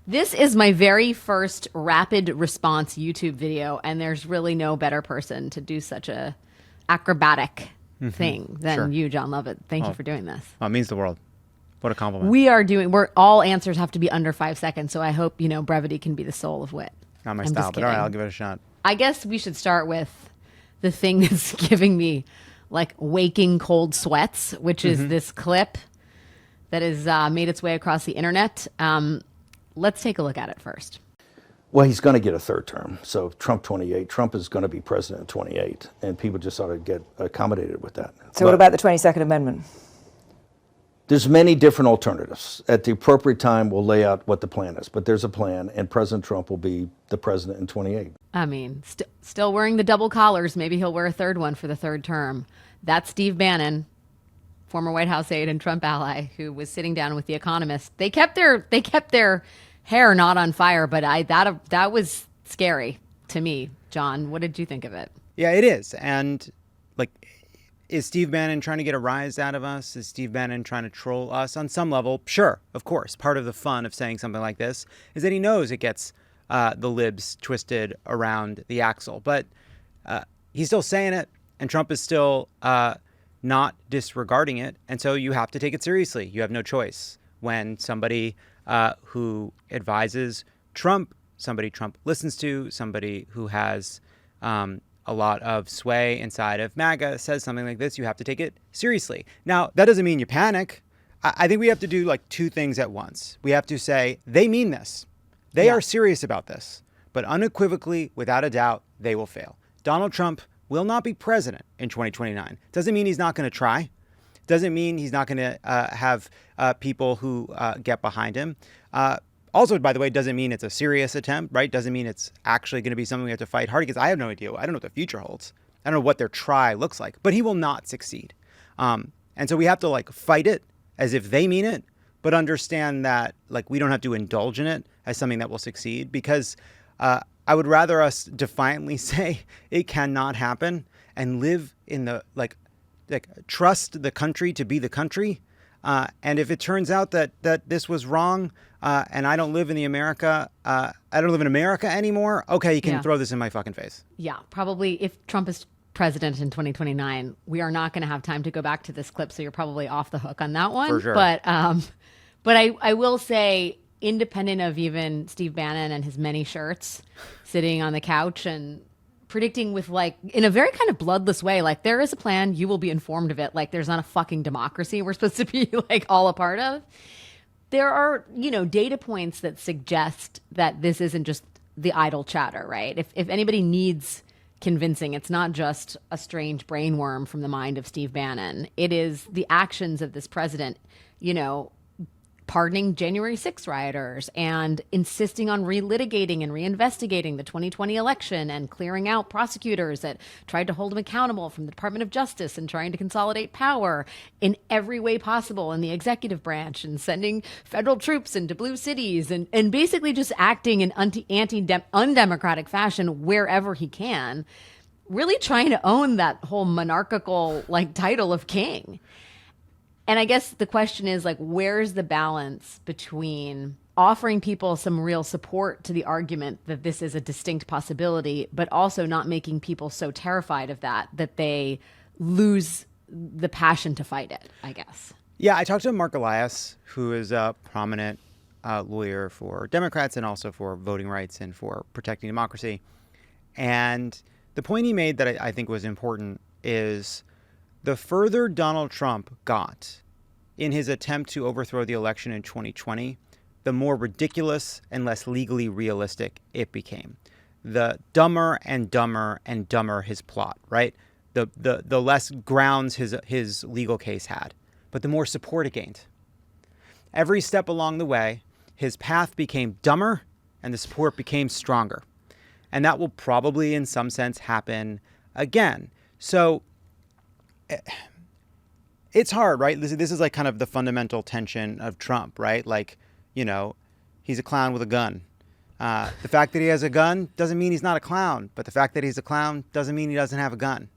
This is my very first rapid response YouTube video, and there's really no better person to do such a acrobatic thing than Sure. you, Jon Lovett. Thank you for doing this. Oh, it means the world. What a compliment. We're all answers have to be under 5 seconds, so I hope, brevity can be the soul of wit. Not my I'm style, just but all right, kidding. I'll give it a shot. I guess we should start with the thing that's giving me like waking cold sweats, which is this clip that has made its way across the internet. Let's take a look at it first. Well, he's going to get a third term. So Trump 28. Trump is going to be president in 28. And people just ought to get accommodated with that. So what about the 22nd Amendment? There's many different alternatives. At the appropriate time, we'll lay out what the plan is. But there's a plan, and President Trump will be the president in 28. I mean, still wearing the double collars. Maybe he'll wear a third one for the third term. That's Steve Bannon, former White House aide and Trump ally, who was sitting down with The Economist. They kept their hair not on fire, but that was scary to me. John, what did you think of it? Yeah, it is. And like, is Steve Bannon trying to get a rise out of us? Is Steve Bannon trying to troll us on some level? Sure, of course. Part of the fun of saying something like this is that he knows it gets the libs twisted around the axle. But he's still saying it, and Trump is still not disregarding it. And so you have to take it seriously. You have no choice. When somebody who advises Trump, somebody Trump listens to, somebody who has a lot of sway inside of MAGA says something like this, you have to take it seriously. Now, that doesn't mean you panic. I think we have to do like two things at once. We have to say, they mean this. They are serious about this. But unequivocally, without a doubt, they will fail. Donald Trump will not be president in 2029. Doesn't mean he's not going to try. Doesn't mean he's not going to have people who get behind him. Also, by the way, doesn't mean it's a serious attempt, right? Doesn't mean it's actually going to be something we have to fight hard, because I have no idea. I don't know what the future holds. I don't know what their try looks like, but he will not succeed. And so we have to like fight it as if they mean it, but understand that like we don't have to indulge in it as something that will succeed, because I would rather us defiantly say it cannot happen and live in the like trust the country to be the country. And if it turns out that this was wrong, and I don't live in I don't live in America anymore, okay, you can throw this in my fucking face. Yeah, probably if Trump is president in 2029, we are not going to have time to go back to this clip, so you're probably off the hook on that one. For sure. But I will say, independent of even Steve Bannon and his many shirts sitting on the couch and predicting with like in a very kind of bloodless way, like there is a plan, you will be informed of it. Like there's not a fucking democracy we're supposed to be like all a part of. There are, data points that suggest that this isn't just the idle chatter, right? If anybody needs convincing, it's not just a strange brainworm from the mind of Steve Bannon. It is the actions of this president, pardoning January 6th rioters and insisting on relitigating and reinvestigating the 2020 election and clearing out prosecutors that tried to hold him accountable from the Department of Justice and trying to consolidate power in every way possible in the executive branch and sending federal troops into blue cities and basically just acting in undemocratic fashion wherever he can, really trying to own that whole monarchical like title of king. And I guess the question is like, where's the balance between offering people some real support to the argument that this is a distinct possibility, but also not making people so terrified of that they lose the passion to fight it, I guess. Yeah, I talked to Mark Elias, who is a prominent lawyer for Democrats and also for voting rights and for protecting democracy. And the point he made that I think was important is the further Donald Trump got in his attempt to overthrow the election in 2020, the more ridiculous and less legally realistic it became. The dumber and dumber and dumber his plot, right? The less grounds his legal case had, but the more support it gained. Every step along the way, his path became dumber and the support became stronger. And that will probably in some sense happen again. So it's hard, right? This is like kind of the fundamental tension of Trump, right? Like, he's a clown with a gun. The fact that he has a gun doesn't mean he's not a clown, but the fact that he's a clown doesn't mean he doesn't have a gun.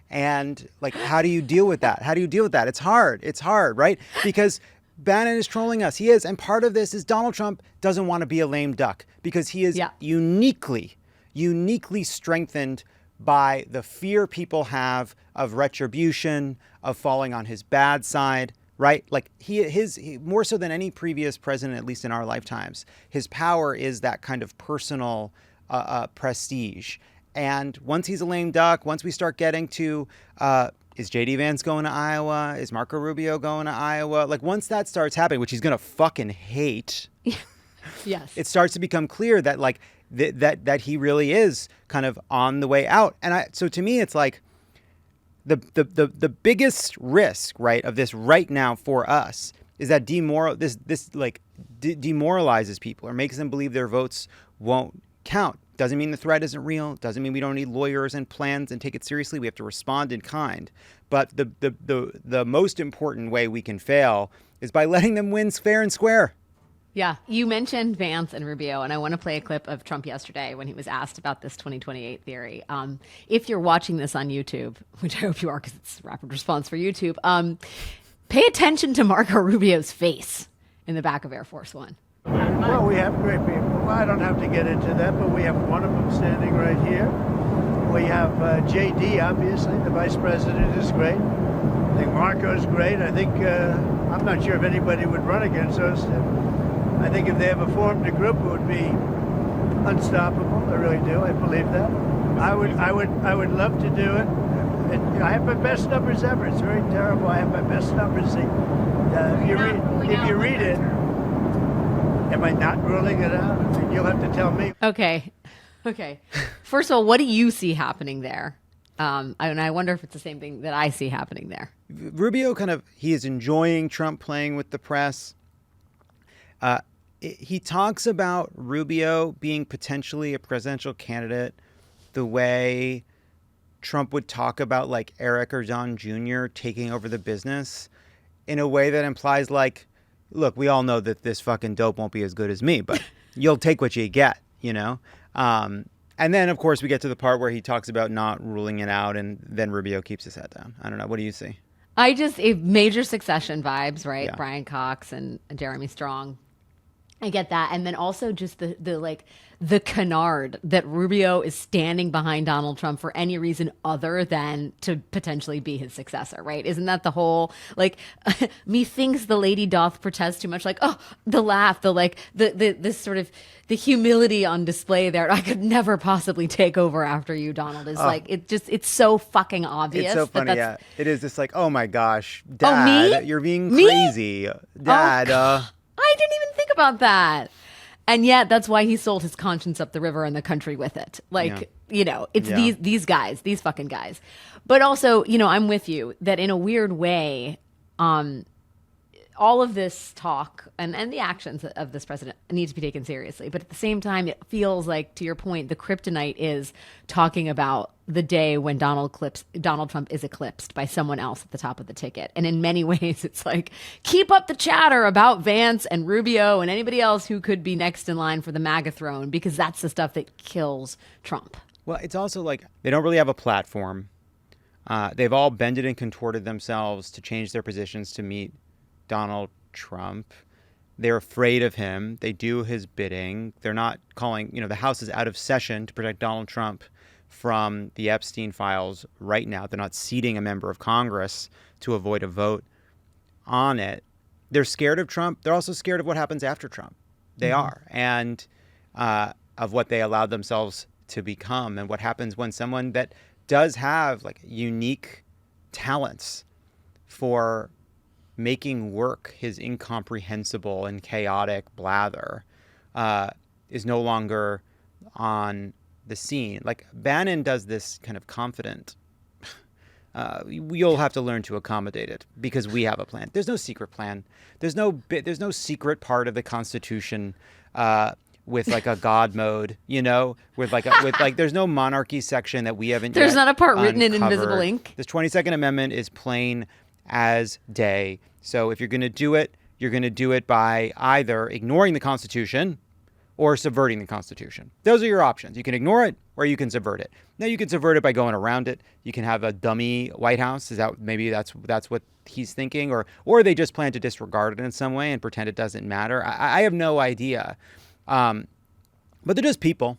And like, how do you deal with that? It's hard. It's hard, right? Because Bannon is trolling us. He is. And part of this is Donald Trump doesn't want to be a lame duck because he is uniquely strengthened by the fear people have of retribution, of falling on his bad side, right? Like he more so than any previous president, at least in our lifetimes, his power is that kind of personal prestige. And once he's a lame duck, once we start getting to, is J.D. Vance going to Iowa? Is Marco Rubio going to Iowa? Like once that starts happening, which he's going to fucking hate. Yes. It starts to become clear that like that he really is kind of on the way out. And so to me, it's like the biggest risk, right, of this right now for us is that demoralizes people or makes them believe their votes won't count. Doesn't mean the threat isn't real. Doesn't mean we don't need lawyers and plans and take it seriously. We have to respond in kind. But the most important way we can fail is by letting them win fair and square. Yeah. You mentioned Vance and Rubio, and I want to play a clip of Trump yesterday when he was asked about this 2028 theory. If you're watching this on YouTube, which I hope you are because it's rapid response for YouTube, pay attention to Marco Rubio's face in the back of Air Force One. Well, we have great people. I don't have to get into that, but we have one of them standing right here. We have J.D., obviously. The vice president is great. I think Marco's great. I think, I'm not sure if anybody would run against us. I think if they ever formed a group, it would be unstoppable. I really do. I believe that. I would love to do it. I have my best numbers ever. It's very terrible. I have my best numbers. If you read it, am I not ruling it out? I mean, you'll have to tell me. Okay. First of all, what do you see happening there? And I wonder if it's the same thing that I see happening there. Rubio he is enjoying Trump playing with the press. He talks about Rubio being potentially a presidential candidate the way Trump would talk about like Eric or Don Jr. taking over the business in a way that implies like, look, we all know that this fucking dope won't be as good as me, but you'll take what you get, you know? And then, of course, we get to the part where he talks about not ruling it out, and then Rubio keeps his head down. I don't know. What do you see? Major Succession vibes, right? Yeah. Brian Cox and Jeremy Strong. I get that. And then also just the canard that Rubio is standing behind Donald Trump for any reason other than to potentially be his successor, right? Isn't that the whole, like, methinks the lady doth protest too much, like, oh, the laugh, this sort of, the humility on display there. I could never possibly take over after you, Donald, is like, it's so fucking obvious. It's so funny, yeah. It is just like, oh my gosh, Dad, me? You're being crazy. Dad, I didn't even think about that. And yet that's why he sold his conscience up the river and the country with it. Like, you know, it's these guys, these fucking guys. But also, you know, I'm with you that in a weird way, all of this talk and the actions of this president need to be taken seriously. But at the same time, it feels like, to your point, the kryptonite is talking about the day when Donald Trump is eclipsed by someone else at the top of the ticket. And in many ways, it's like, keep up the chatter about Vance and Rubio and anybody else who could be next in line for the MAGA throne, because that's the stuff that kills Trump. Well, it's also like they don't really have a platform. They've all bended and contorted themselves to change their positions to meet Donald Trump. They're afraid of him. They do his bidding. They're not calling, you know, the House is out of session to protect Donald Trump from the Epstein files right now. They're not seating a member of Congress to avoid a vote on it. They're scared of Trump. They're also scared of what happens after Trump. They are. And of what they allowed themselves to become and what happens when someone that does have like unique talents for making work his incomprehensible and chaotic blather is no longer on the scene. Like Bannon does this kind of confident, you'll have to learn to accommodate it because we have a plan. There's no secret plan. There's no secret part of the Constitution with like a God mode, you know, with there's no monarchy section that we haven't. There's yet not a part written in uncovered. invisible ink. This 22nd Amendment is plain as day. So if you're going to do it, you're going to do it by either ignoring the Constitution or subverting the Constitution. Those are your options. You can ignore it or you can subvert it. Now, you can subvert it by going around it. You can have a dummy White House. Is that maybe that's what he's thinking, or they just plan to disregard it in some way and pretend it doesn't matter. I have no idea. But they're just people.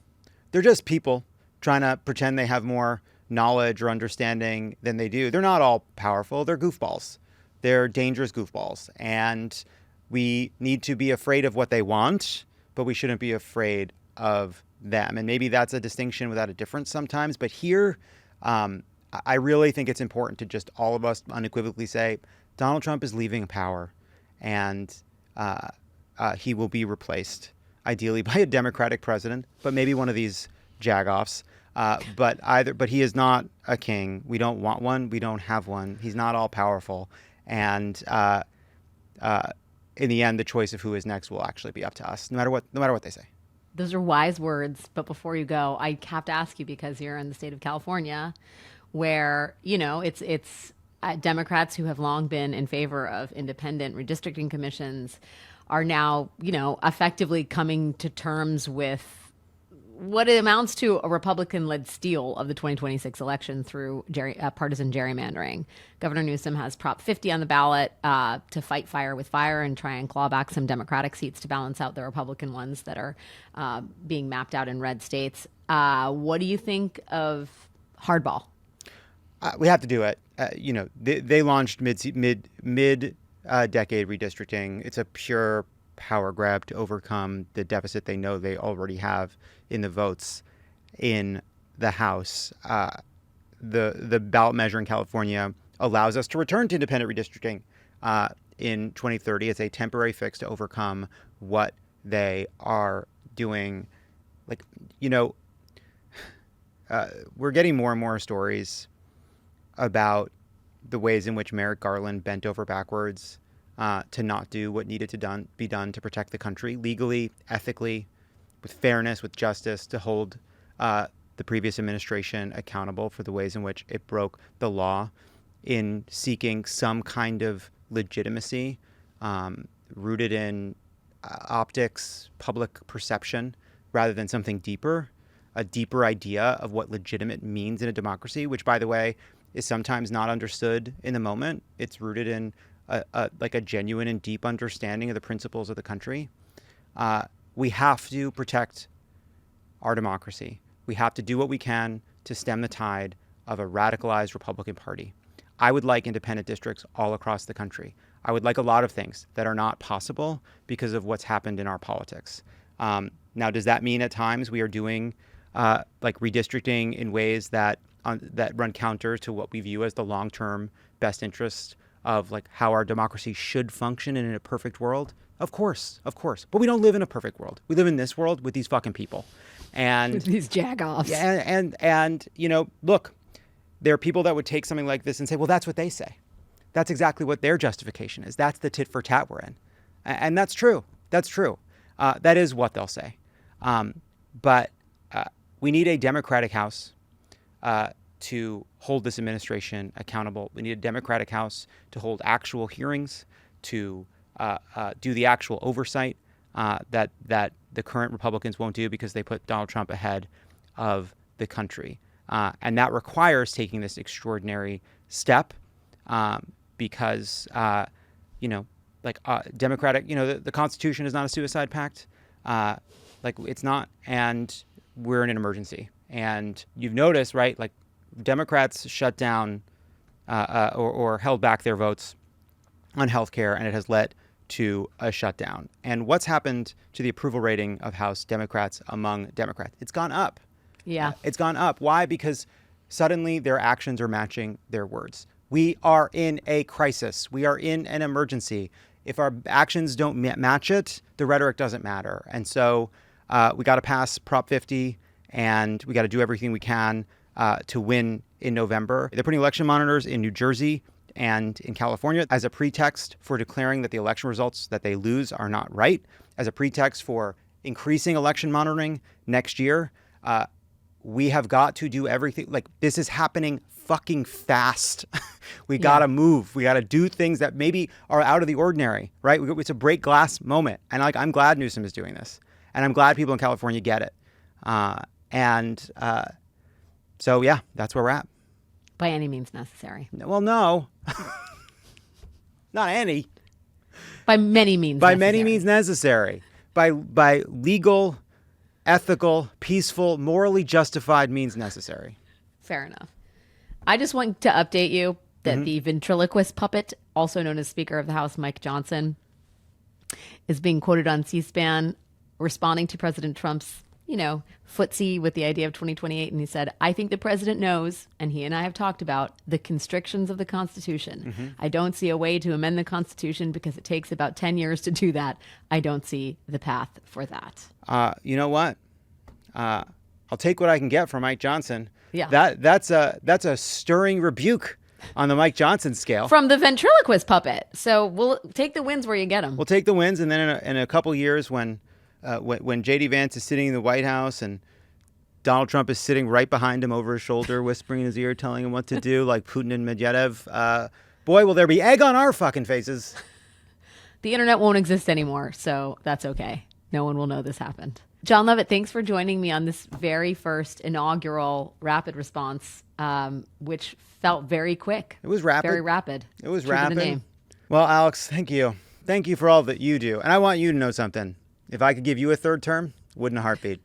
They're just people trying to pretend they have more knowledge or understanding than they do. They're not all powerful. They're goofballs. They're dangerous goofballs. And we need to be afraid of what they want, but we shouldn't be afraid of them. And maybe that's a distinction without a difference sometimes. But here, I really think it's important to just all of us unequivocally say, Donald Trump is leaving power, and he will be replaced, ideally by a Democratic president, but maybe one of these jagoffs. But he is not a king. We don't want one. We don't have one. He's not all powerful. And in the end, the choice of who is next will actually be up to us, no matter what they say. Those are wise words. But before you go, I have to ask you, because you're in the state of California, where, it's Democrats who have long been in favor of independent redistricting commissions are now, effectively coming to terms with what it amounts to a Republican-led steal of the 2026 election through partisan gerrymandering. Governor Newsom has Prop 50 on the ballot to fight fire with fire and try and claw back some Democratic seats to balance out the Republican ones that are being mapped out in red states. What do you think of hardball? We have to do it. They launched mid-decade redistricting. It's a pure power grab to overcome the deficit they know they already have in the votes in the House. The ballot measure in California allows us to return to independent redistricting in 2030. It's a temporary fix to overcome what they are doing. We're getting more and more stories about the ways in which Merrick Garland bent over backwards to not do what needed to be done to protect the country legally, ethically, with fairness, with justice, to hold the previous administration accountable for the ways in which it broke the law in seeking some kind of legitimacy rooted in optics, public perception, rather than something deeper, a deeper idea of what legitimate means in a democracy, which, by the way, is sometimes not understood in the moment. It's rooted in a genuine and deep understanding of the principles of the country. We have to protect our democracy. We have to do what we can to stem the tide of a radicalized Republican Party. I would like independent districts all across the country. I would like a lot of things that are not possible because of what's happened in our politics. Now, does that mean at times we are doing redistricting in ways that run counter to what we view as the long-term best interest of how our democracy should function in a perfect world? Of course. But we don't live in a perfect world. We live in this world with these fucking people. And with these jagoffs. And look, there are people that would take something like this and say, well, that's what they say. That's exactly what their justification is. That's the tit for tat we're in. And that's true. That's true. That is what they'll say. But we need a Democratic House to hold this administration accountable. We need a Democratic House to hold actual hearings, to do the actual oversight that the current Republicans won't do because they put Donald Trump ahead of the country. And that requires taking this extraordinary step because, Democratic, the Constitution is not a suicide pact. It's not. And we're in an emergency. And you've noticed, right, Democrats shut down or held back their votes on healthcare, and it has led to a shutdown. And what's happened to the approval rating of House Democrats among Democrats? It's gone up. Yeah. It's gone up. Why? Because suddenly their actions are matching their words. We are in a crisis. We are in an emergency. If our actions don't match it, the rhetoric doesn't matter. And so we got to pass Prop 50, and we got to do everything we can to win in November. They're putting election monitors in New Jersey and in California as a pretext for declaring that the election results that they lose are not right, as a pretext for increasing election monitoring next year. We have got to do everything. This is happening fucking fast. We got to move. We got to do things that maybe are out of the ordinary, right? It's a break glass moment. And I'm glad Newsom is doing this. And I'm glad people in California get it. So, yeah, that's where we're at. By any means necessary. Well, no. Not any. By many means By necessary. many means necessary. By legal, ethical, peaceful, morally justified means necessary. Fair enough. I just want to update you that Mm-hmm. the ventriloquist puppet, also known as Speaker of the House Mike Johnson, is being quoted on C-SPAN responding to President Trump's, footsie with the idea of 2028. And he said, I think the president knows, and he and I have talked about, the constrictions of the Constitution. Mm-hmm. I don't see a way to amend the Constitution because it takes about 10 years to do that. I don't see the path for that. You know what? I'll take what I can get from Mike Johnson. Yeah. That's a stirring rebuke on the Mike Johnson scale. From the ventriloquist puppet. So we'll take the wins where you get them. We'll take the wins, and then in a couple years when J.D. Vance is sitting in the White House and Donald Trump is sitting right behind him over his shoulder, whispering in his ear, telling him what to do, like Putin and Medvedev, boy, will there be egg on our fucking faces. The internet won't exist anymore, so that's okay. No one will know this happened. Jon Lovett, thanks for joining me on this very first inaugural rapid response, which felt very quick. It was rapid. Very rapid. It was True to the rapid. name. Well, Alex, thank you. Thank you for all that you do. And I want you to know something. If I could give you a third term, wouldn't a heartbeat.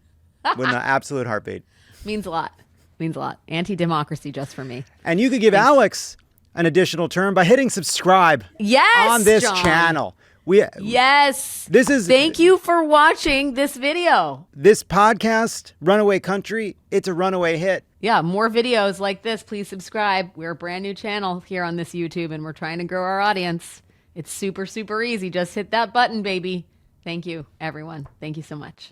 Wouldn't an absolute heartbeat. Means a lot. Means a lot. Anti-democracy just for me. And you could give Alex an additional term by hitting subscribe Yes, on this Jon. channel. Yes. This is Thank you for watching this video. this podcast, Runaway Country. It's a runaway hit. Yeah, more videos like this. Please subscribe. We're a brand new channel here on this YouTube, and we're trying to grow our audience. It's super, super easy. Just hit that button, baby. Thank you, everyone. Thank you so much.